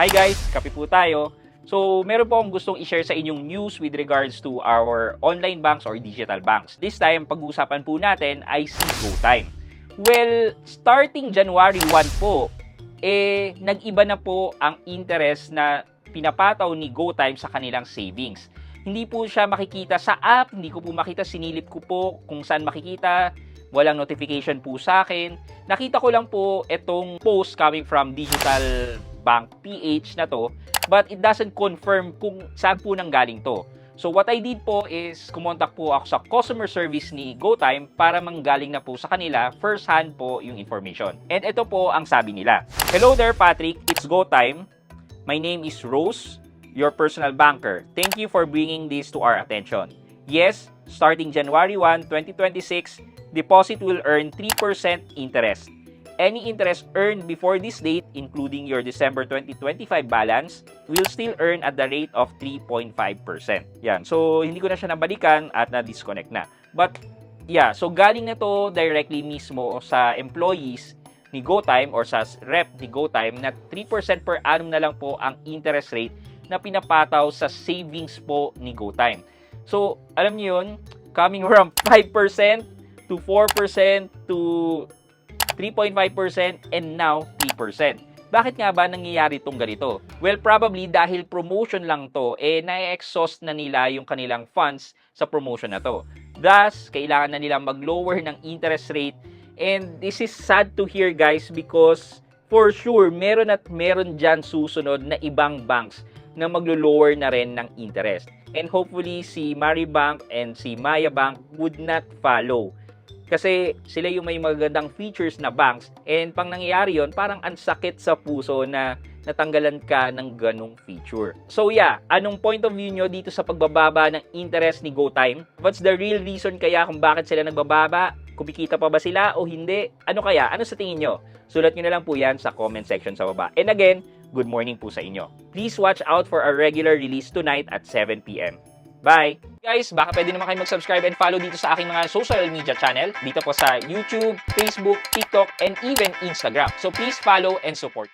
Hi guys, kape po tayo. So, meron po akong gustong i-share sa inyong news with regards to our online banks or digital banks. This time, pag-uusapan po natin ay si GoTime. Well, starting January 1 po, nag-iba na po ang interest na pinapataw ni GoTime sa kanilang savings. Hindi po siya makikita sa app, hindi ko po makita, sinilip ko po kung saan makikita, walang notification po sa akin. Nakita ko lang po itong post coming from Digital Bank PH na to, but it doesn't confirm kung saan po nanggaling to. So what I did po is kumontak po ako sa customer service ni GoTime para manggaling na po sa kanila first hand po yung information. And ito po ang sabi nila. Hello there Patrick, it's GoTime. My name is Rose, your personal banker. Thank you for bringing this to our attention. Yes, starting January 1, 2026, deposit will earn 3% interest. Any interest earned before this date, including your December 2025 balance, will still earn at the rate of 3.5%. Yan. So, hindi ko na siya nabalikan at na-disconnect na. But, yeah. So, galing na to directly mismo sa employees ni GoTime or sa rep ni GoTime na 3% per annum na lang po ang interest rate na pinapataw sa savings po ni GoTime. So, alam niyo yun, coming from 5% to 4% to 3.5% and now 3%. Bakit nga ba nangyayari itong ganito? Well, probably dahil promotion lang to, na-exhaust na nila yung kanilang funds sa promotion na to. Thus, kailangan na nila mag-lower ng interest rate. And this is sad to hear guys because for sure, meron at meron dyan susunod na ibang banks na maglo-lower na rin ng interest. And hopefully, si Maribank and si Maya Bank would not follow. Kasi sila yung may magandang features na banks and pang nangyayari yon parang ansakit sa puso na natanggalan ka ng ganong feature. So yeah, anong point of view nyo dito sa pagbababa ng interest ni GoTime? What's the real reason kaya kung bakit sila nagbababa? Kumikita pa ba sila o hindi? Ano kaya? Ano sa tingin nyo? Sulat nyo na lang po yan sa comment section sa baba. And again, good morning po sa inyo. Please watch out for our regular release tonight at 7 p.m. Bye! Guys, baka pwede naman kayo mag-subscribe and follow dito sa aking mga social media channel. Dito po sa YouTube, Facebook, TikTok, and even Instagram. So please follow and support.